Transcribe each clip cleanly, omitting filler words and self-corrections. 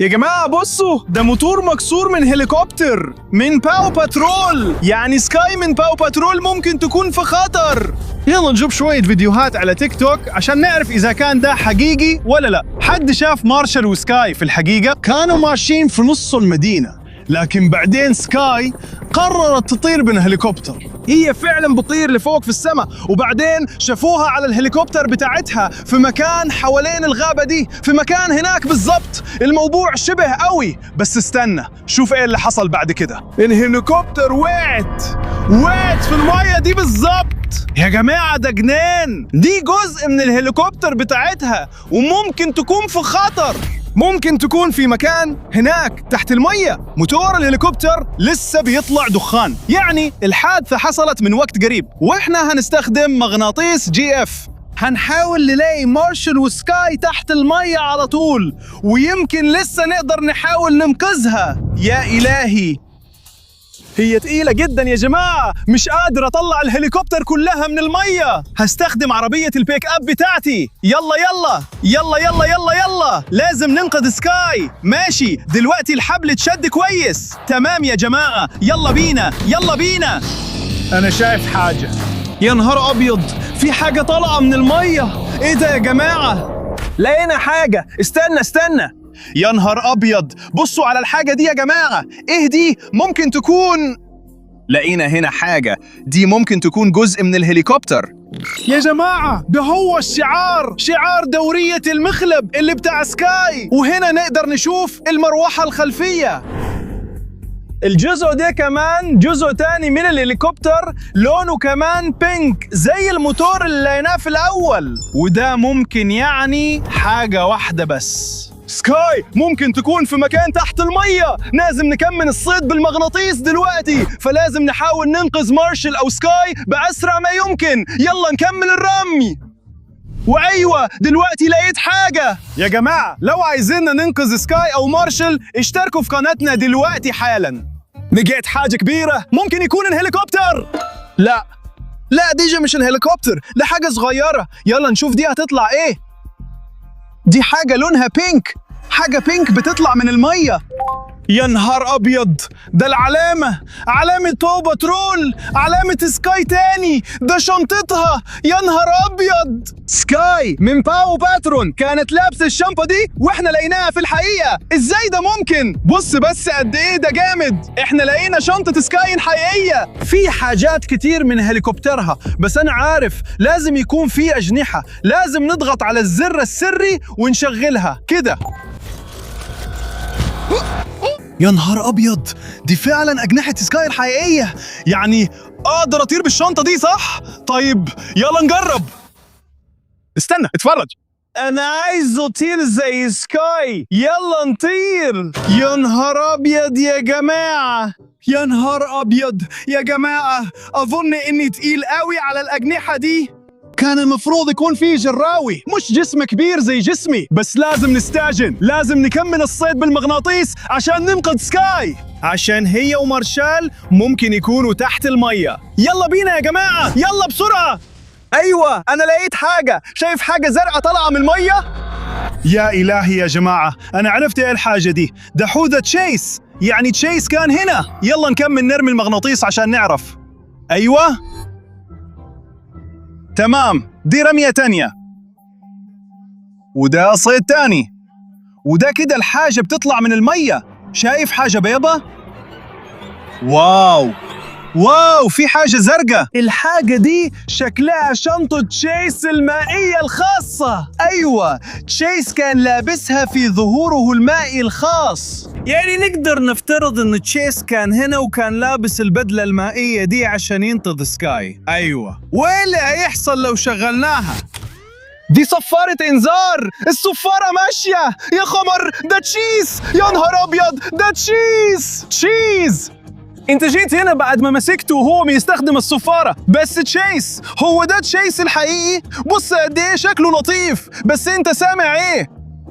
يا جماعة بصوا، ده موتور مكسور من هليكوبتر من باو باترول. يعني سكاي من باو باترول ممكن تكون في خطر. يلا نشوف شوية فيديوهات على تيك توك عشان نعرف إذا كان ده حقيقي ولا لا. حد شاف مارشال وسكاي في الحقيقة؟ كانوا ماشيين في نص المدينة، لكن بعدين سكاي قررت تطير من هليكوبتر. هي فعلا بتطير لفوق في السماء، وبعدين شافوها على الهليكوبتر بتاعتها في مكان حوالين الغابة دي، في مكان هناك بالضبط. الموضوع شبه قوي، بس استنى شوف ايه اللي حصل بعد كده. الهليكوبتر وقعت في المية دي بالضبط. يا جماعة ده جنان، دي جزء من الهليكوبتر بتاعتها وممكن تكون في خطر. ممكن تكون في مكان هناك تحت المية. موتور الهليكوبتر لسه بيطلع دخان، يعني الحادثة حصلت من وقت قريب، واحنا هنستخدم مغناطيس GF. هنحاول نلاقي مارشال وسكاي تحت المية على طول، ويمكن لسه نقدر نحاول ننقذها. يا إلهي، هي تقيلة جدا يا جماعة، مش قادر أطلع الهليكوبتر كلها من المية. هستخدم عربية البيك أب بتاعتي. يلا يلا يلا يلا يلا يلا، لازم ننقذ سكاي. ماشي، دلوقتي الحبل اتشد كويس. تمام يا جماعة، يلا بينا يلا بينا. أنا شايف حاجة. يا نهار أبيض، في حاجة طالعة من المية. إيه ده يا جماعة؟ لقينا حاجة. استنى. يا نهار أبيض، بصوا على الحاجة دي يا جماعة. إيه دي؟ ممكن تكون... لقينا هنا حاجة، دي ممكن تكون جزء من الهليكوبتر. يا جماعة ده هو الشعار، شعار دورية المخلب اللي بتاع سكاي. وهنا نقدر نشوف المروحة الخلفية. الجزء ده كمان جزء تاني من الهليكوبتر، لونه كمان بينك زي الموتور اللي لقيناه في الأول. وده ممكن يعني حاجة واحدة بس. سكاي ممكن تكون في مكان تحت المية. لازم نكمل الصيد بالمغناطيس دلوقتي، فلازم نحاول ننقذ مارشال أو سكاي بأسرع ما يمكن. يلا نكمل الرمي. وأيوة دلوقتي لقيت حاجة. يا جماعة لو عايزيننا ننقذ سكاي أو مارشال اشتركوا في قناتنا دلوقتي حالا. لقيت حاجة كبيرة، ممكن يكون الهليكوبتر. لا دي مش الهليكوبتر، ده حاجة صغيرة. يلا نشوف دي هتطلع ايه. دي حاجة لونها بينك، حاجة بينك بتطلع من المية. يا نهار أبيض، ده العلامة، علامة باو باترول، علامة سكاي تاني. ده شنطتها. يا نهار أبيض، سكاي من باو باترول كانت لابسة الشنطة دي وإحنا لقيناها في الحقيقة. إزاي ده ممكن؟ بص بس قد إيه ده جامد. إحنا لقينا شنطة سكاي الحقيقية. في حاجات كتير من هليكوبترها، بس أنا عارف لازم يكون في أجنحة. لازم نضغط على الزر السري ونشغلها كده. يا نهار أبيض، دي فعلا أجنحة سكاي الحقيقية. يعني أقدر أطير بالشنطة دي صح؟ طيب يلا نجرب. استنى اتفرج. أنا عايز أطير زي سكاي. يلا نطير. يا نهار أبيض يا جماعة، يا نهار أبيض يا جماعة، أظن إني تقيل قوي على الأجنحة دي. كان المفروض يكون فيه جراوي، مش جسم كبير زي جسمي. بس لازم نستعجل، لازم نكمل الصيد بالمغناطيس عشان ننقذ سكاي، عشان هي ومارشال ممكن يكونوا تحت المية. يلا بينا يا جماعة، يلا بسرعة. أيوة أنا لقيت حاجة. شايف حاجة زرقاء طالعة من المية؟ يا إلهي يا جماعة، أنا عرفت إيه الحاجة دي. ده حوضة تشيس، يعني تشيس كان هنا. يلا نكمل نرمي المغناطيس عشان نعرف. أيوة تمام، دي رمية تانية، وده صيد تاني، وده كده الحاجة بتطلع من المية. شايف حاجة بيضة؟ واو في حاجة زرقاء. الحاجة دي شكلها شنطة تشيس المائية الخاصة. أيوة، تشيس كان لابسها في ظهوره المائي الخاص. يعني نقدر نفترض إن تشيس كان هنا وكان لابس البدلة المائية دي عشان ينقذ سكاي. أيوة، وإيه اللي هيحصل لو شغلناها؟ دي صفارة إنذار، الصفارة ماشية. يا خمر، ده تشيس. يا نهار أبيض، ده تشيس. انت جيت هنا بعد ما مسكته وهو بيستخدم الصفارة. بس تشيس، هو ده تشيس الحقيقي؟ بص قد ايه شكله لطيف. بس انت سامع ايه؟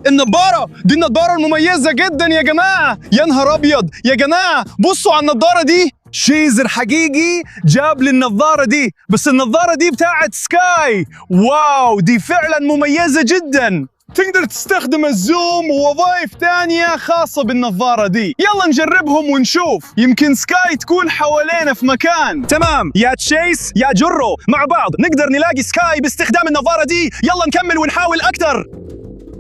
النظارة دي، النظارة المميزة جدا يا جماعة. يا نهار أبيض يا جماعة، بصوا على النظارة دي. شيزر حقيقي جاب لي النظارة دي، بس النظارة دي بتاعت سكاي. واو، دي فعلا مميزة جدا. تقدر تستخدم الزوم ووظائف تانية خاصة بالنظارة دي. يلا نجربهم ونشوف، يمكن سكاي تكون حوالينا في مكان. تمام يا تشيس يا جرو، مع بعض نقدر نلاقي سكاي باستخدام النظارة دي. يلا نكمل ونحاول أكتر.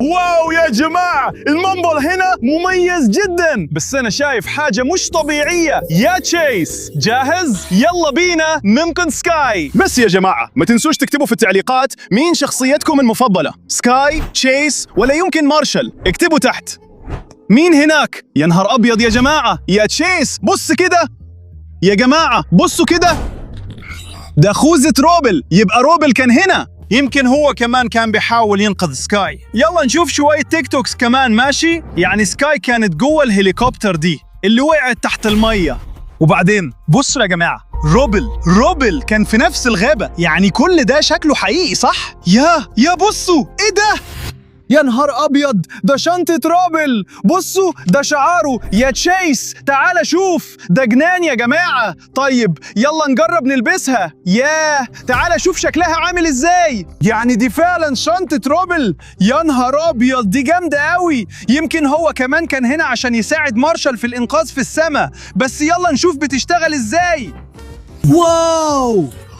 واو يا جماعة، المنظر هنا مميز جدا، بس أنا شايف حاجة مش طبيعية. يا تشيس جاهز؟ يلا بينا ننقذ سكاي. بس يا جماعة ما تنسوش تكتبوا في التعليقات مين شخصيتكم المفضلة، سكاي، تشيس، ولا يمكن مارشال. اكتبوا تحت. مين هناك؟ يا نهار أبيض يا جماعة، يا تشيس بص كده. يا جماعة بصوا كده، ده خوذة روبل. يبقى روبل كان هنا، يمكن هو كمان كان بيحاول ينقذ سكاي. يلا نشوف شوية تيك توكس كمان ماشي. يعني سكاي كانت جوه الهليكوبتر دي اللي وقعت تحت المية، وبعدين بصوا يا جماعة، روبل كان في نفس الغابة. يعني كل ده شكله حقيقي صح؟ يا بصوا ايه ده؟ يا نهار أبيض، ده شنطة روبل. بصوا ده شعاره. يا تشيس تعال شوف، ده جنان يا جماعة. طيب يلا نجرب نلبسها. تعال شوف شكلها عامل ازاي. يعني دي فعلا شنطة روبل. يا نهار أبيض، دي جامدة قوي. يمكن هو كمان كان هنا عشان يساعد مارشال في الإنقاذ في السماء. بس يلا نشوف بتشتغل ازاي.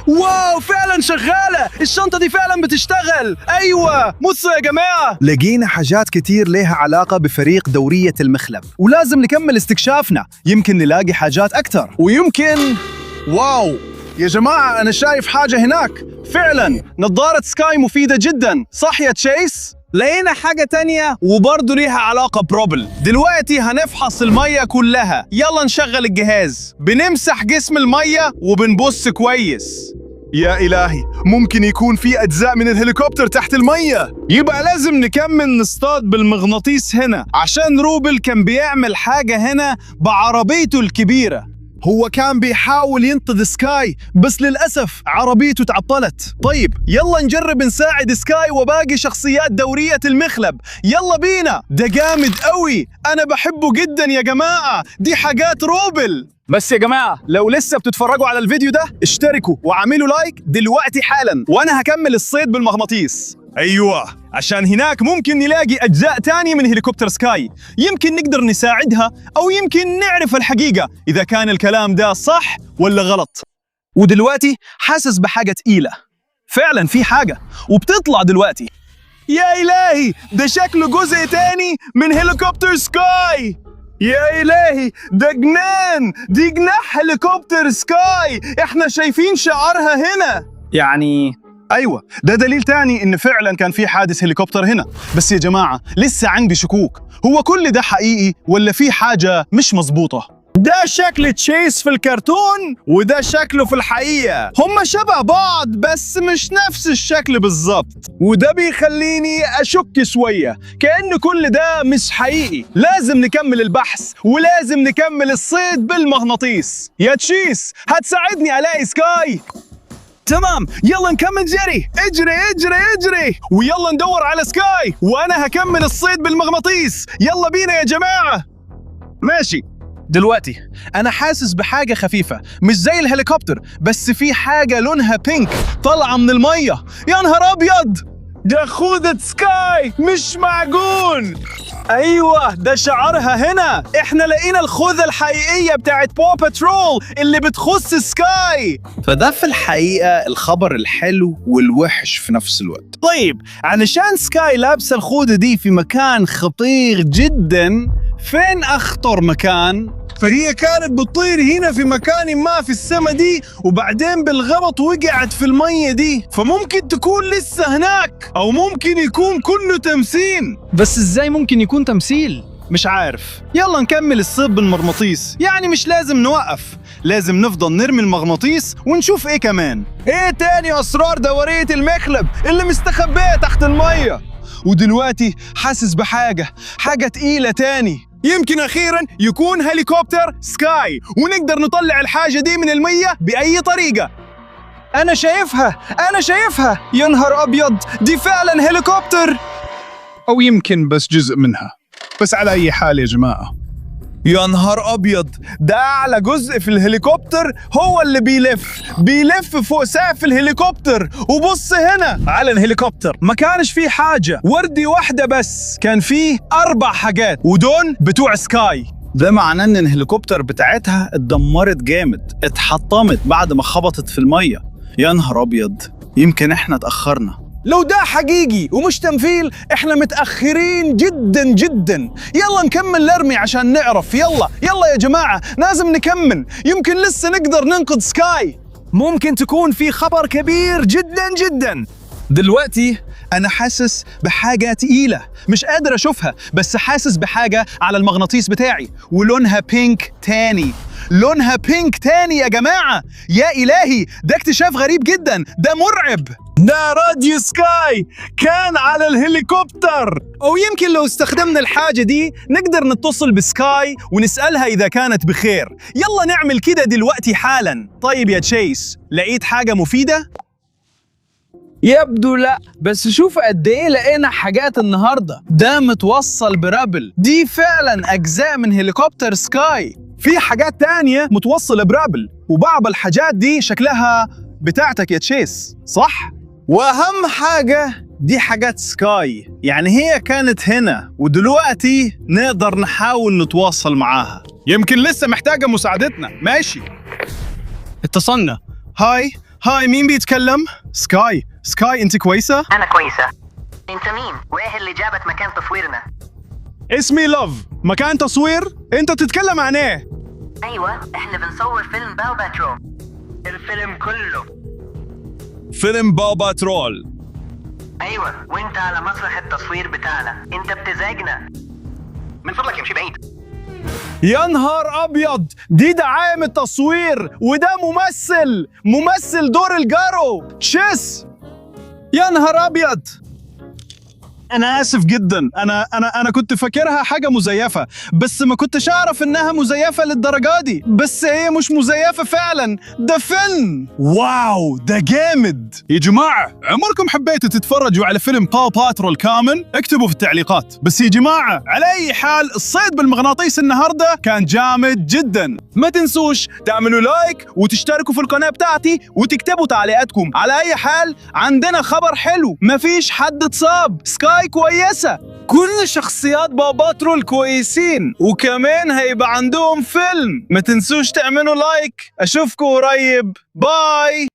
واو فعلا شغالة، الشنطة دي فعلا بتشتغل. أيوة بصوا يا جماعة، لقينا حاجات كتير لها علاقة بفريق دورية المخلب، ولازم نكمل استكشافنا. يمكن نلاقي حاجات أكتر، ويمكن واو يا جماعة، أنا شايف حاجة هناك. فعلا نظارة سكاي مفيدة جدا صح يا تشيس؟ لقينا حاجة تانية وبرضه ليها علاقة بروبل. دلوقتي هنفحص المية كلها. يلا نشغل الجهاز، بنمسح جسم المية وبنبص كويس. يا إلهي، ممكن يكون في أجزاء من الهليكوبتر تحت المية. يبقى لازم نكمل نصطاد بالمغناطيس هنا، عشان روبل كان بيعمل حاجة هنا بعربيته الكبيرة. هو كان بيحاول ينقذ سكاي، بس للأسف عربيته تعطلت. طيب يلا نجرب نساعد سكاي وباقي شخصيات دورية المخلب. يلا بينا، ده جامد قوي، أنا بحبه جدا يا جماعة. دي حاجات روبل. بس يا جماعة لو لسه بتتفرجوا على الفيديو ده اشتركوا وعملوا لايك دلوقتي حالا، وأنا هكمل الصيد بالمغناطيس. أيوة، عشان هناك ممكن نلاقي أجزاء تانية من هليكوبتر سكاي. يمكن نقدر نساعدها، أو يمكن نعرف الحقيقة إذا كان الكلام ده صح ولا غلط. ودلوقتي حاسس بحاجة تقيلة. فعلا في حاجة وبتطلع دلوقتي. يا إلهي، ده شكله جزء تاني من هليكوبتر سكاي. يا إلهي، ده جنان، دي جناح هليكوبتر سكاي. احنا شايفين شعارها هنا. يعني أيوة، ده دليل تاني إن فعلا كان في حادث هليكوبتر هنا. بس يا جماعة لسه عندي شكوك، هو كل ده حقيقي ولا في حاجة مش مظبوطة؟ ده شكل تشيس في الكرتون وده شكله في الحقيقة. هما شبه بعض بس مش نفس الشكل بالظبط، وده بيخليني أشك شوية، كأن كل ده مش حقيقي. لازم نكمل البحث ولازم نكمل الصيد بالمغناطيس. يا تشيس هتساعدني ألاقي سكاي؟ تمام، يلا نكمل جري. اجري ويلا ندور على سكاي، وأنا هكمل الصيد بالمغناطيس. يلا بينا يا جماعة. ماشي. دلوقتي أنا حاسس بحاجة خفيفة مش زي الهليكوبتر، بس في حاجة لونها بينك طالعة من المية. يا نهار أبيض، ده خوذة سكاي، مش معقول. أيوة، ده شعارها هنا. إحنا لقينا الخوذة الحقيقية بتاعت بو باترول اللي بتخص سكاي. فده في الحقيقة الخبر الحلو والوحش في نفس الوقت. طيب علشان سكاي لابسة الخوذة دي في مكان خطير جدا، فين أخطر مكان؟ فهي كانت بتطير هنا في مكان ما في السما دي، وبعدين بالغلط وقعت في المية دي. فممكن تكون لسه هناك، أو ممكن يكون كله تمثيل. بس إزاي ممكن يكون تمثيل؟ مش عارف. يلا نكمل الصيد بالمغناطيس، يعني مش لازم نوقف، لازم نفضل نرمي المغناطيس ونشوف ايه كمان. ايه تاني أسرار دورية المخلب اللي مستخبية تحت المية؟ ودلوقتي حاسس بحاجة تقيلة تاني. يمكن أخيراً يكون هليكوبتر سكاي، ونقدر نطلع الحاجة دي من المية بأي طريقة. أنا شايفها. يا نهار أبيض، دي فعلاً هليكوبتر، أو يمكن بس جزء منها. بس على أي حال يا جماعة، يا نهار أبيض، ده أعلى جزء في الهليكوبتر هو اللي بيلف فوق سقف الهليكوبتر. وبص هنا على الهليكوبتر، ما كانش فيه حاجة وردي واحدة بس، كان فيه 4 حاجات، ودول بتوع سكاي. ده معناه ان الهليكوبتر بتاعتها اتدمرت جامد، اتحطمت بعد ما خبطت في المية. يا نهار ابيض، يمكن احنا اتأخرنا. لو ده حقيقي ومش تمثيل، احنا متأخرين جدا جدا. يلا نكمل الارمي عشان نعرف. يلا يا جماعة، لازم نكمل، يمكن لسه نقدر ننقذ سكاي. ممكن تكون في خبر كبير جدا جدا. دلوقتي أنا حاسس بحاجة تقيلة، مش قادر أشوفها، بس حاسس بحاجة على المغناطيس بتاعي، ولونها بينك تاني. لونها بينك تاني يا جماعة. يا إلهي، ده اكتشاف غريب جدا، ده مرعب. ده راديو سكاي كان على الهليكوبتر. أو يمكن لو استخدمنا الحاجة دي نقدر نتصل بسكاي ونسألها إذا كانت بخير. يلا نعمل كده دلوقتي حالا. طيب يا تشيس، لقيت حاجة مفيدة؟ يبدو لا، بس شوف قد ايه لقينا حاجات النهارده. ده متوصل برابل، دي فعلا أجزاء من هليكوبتر سكاي. في حاجات تانية متوصلة برابل، وبعض الحاجات دي شكلها بتاعتك يا تشيس، صح؟ وأهم حاجة دي حاجات سكاي، يعني هي كانت هنا ودلوقتي نقدر نحاول نتواصل معاها. يمكن لسه محتاجة مساعدتنا. ماشي، اتصلنا. هاي، مين بيتكلم؟ سكاي، انت كويسة؟ أنا كويسة. أنت مين؟ وإيه اللي جابك مكان تصويرنا؟ اسمي لاف. مكان تصوير؟ انت تتكلم عن ايه؟ أيوة، إحنا بنصور فيلم باو باترول، الفيلم كله. فيلم باو باترول. أيوة، وأنت على مسرح التصوير بتاعنا، أنت بتزعجنا. من فضلك امشي بعيد. يا نهار أبيض، دي دعاية التصوير، وده ممثل دور الجارو تشيس. يا نهار أبيض، أنا آسف جدا. أنا كنت فاكرها حاجة مزيفة، بس ما كنتش أعرف إنها مزيفة للدرجة دي. بس هي مش مزيفة فعلا، ده فيلم. واو، ده جامد. يا جماعة، عمركم حبيتوا تتفرجوا على فيلم باو باترول كامل؟ اكتبوا في التعليقات. بس يا جماعة، على أي حال، الصيد بالمغناطيس النهاردة كان جامد جدا. ما تنسوش تعملوا لايك وتشتركوا في القناة بتاعتي وتكتبوا تعليقاتكم. على أي حال، عندنا خبر حلو، مفيش حد اتصاب، سكاي كويسة، كل شخصيات باو باترول كويسين، وكمان هيبقى عندهم فيلم. ما تنسوش تعملوا لايك. أشوفكم قريب، باي.